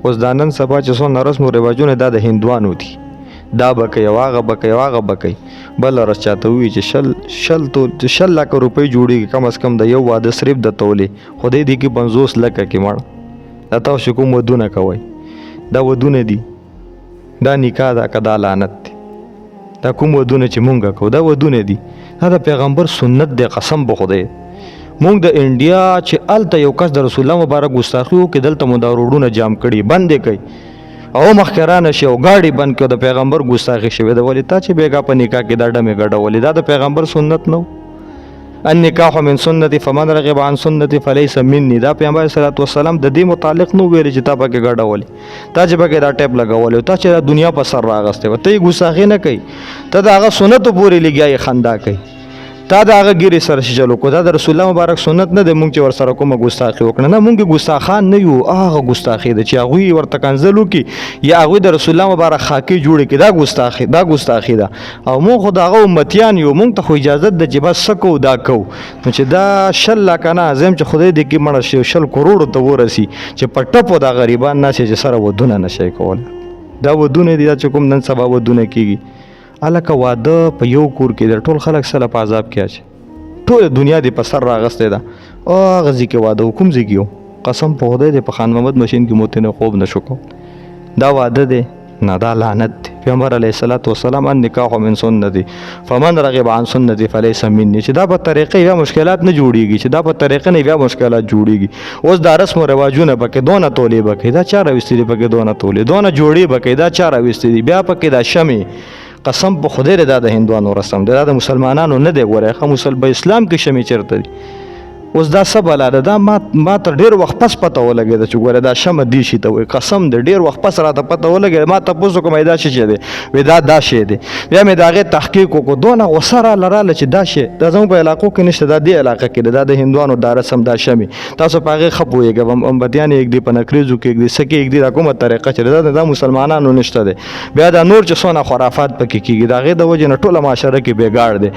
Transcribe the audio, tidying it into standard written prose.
اوس دا نن سبا چې څونه رسم و رواجونه دا د هندوانو دي، دا به کوي او هغه به کوي او هغه به کوي. بله ورځ چاته ووایي چې 100 لکه روپۍ جوړېږي کم از کم د یو واده صرف د تولې، خدای دې کې 50 لکه کې مړ. دا تاسو کوم ودونه کوئ؟ دا ودونه دي، دا نکاح ده که دا لعنت دی؟ دا کوم ودونه چې مونږ کوو دا ودونه دي، دا د پیغمبر سنت دی. قسم به خدای مونږ د انډیا چې هلته یو کس د رسول الله مبارک ګستاخي وکړي، دلته مو دا روډونه جام کړي بند یې کوي او مخکې رانه شي او ګاډي بند کړي، د پیغمبر ګستاخي شوې ده. ولې تا چې بېګا په نکاح کې دا ډمې ګډولې، دا د پیغمبر سنت نه و. النکاح من سنتي فمن رغب عن سنتي فليس مني، دا پیغمبر صلی الله علیه وسلم د دې متعلق نو ویل چې تا پکې ګډولې، تا چې پکې دا ټیپ لګولې، تا چې دا دنیا په سر راغستې و، ته یې ګستاخي نه کوي، ته د هغه سنتو پورې لګیا یې خندا کوي، تا د هغه ګیرې سره چلو کو. دا د رسول الله مبارک سنت نه دی مونږ چې ورسره کومه ګستاخي وکړه. نه مونږ ګستاخان نه یو، هغه ګستاخي ده چې هغوی ورته کنځل وکړي یا هغوی د رسول الله مبارک خاکې جوړې کړي، دا ګستاخي ده. او مونږ خو د هغه امتیان یو، مونږ ته خو اجازت ده چې بس څه کوو دا کوو. نو چې دا 100 لکه نه زم چې خدای دې کې مړه شي 100 کروړو ته ورسي چې په ټپو دا غریبان ناسي چې سره ودونه نشي کولی. دا ودونه دي چې کوم نن سبا ودونه کېږي. هلکه واده په یو کور کې دی، ټول خلک سله په عذاب کې اچي، ټول دنیا دې په سر راغستې ده. او هغه ځای کې واده و، کوم ځای کې و؟ قسم په خدای دې په خان محمد مشین کې مو ته خوب نه شو کو. دا واده دی نه، دا لعنت دی. پیغمبر علیه الصلاۃ والسلام النکاح من سنتي فمن رغب عن سنتي فليس مني، چې دا په طریقې بیا مشکلات نه جوړیږي، چې دا په طریقې نه بیا مشکلات جوړیږي. اوس دا رسم او رواجونه پکې دونه تولې بکې، دا چا راوستي دي پکې دونه تولې، دونه جوړې بکې، دا چا راوستي دي بیا پکې دا شمې. قسم په خدای دا د هندوانو رسم دی، دا د مسلمانانو نه دی. ګوره ښه اسلام کې شمې چېرته دي؟ اوس دا څه بلا ده؟ دا ما ته ډېر وخت پس پته ولګېده چې ګوره دا شمه دې شي ته وایي. قسم دی ډېر وخت پس راته پته ولګېده، ما تپوس وکړم دا شی دی، وایي دا شی دی. بیا مې د هغې تحقیق وکړو، دونه غوسه راله چې دا شی دا زموږ په علاقو کې نشته، دا دې علاقه کې دی، دا د هندوانو دا رسم دا شمې. تاسو په هغې ښه پوهېږئ، امبتیان یې ږدي، په نکریزو کې ږدي، څه کې ږدي، دا کومه طریقه چې دا مسلمانانو نشته دی. بیا دا نور چې څونه خرافات پکې کېږي د هغې د وجې نه ټوله معاشره کې بېګار دی.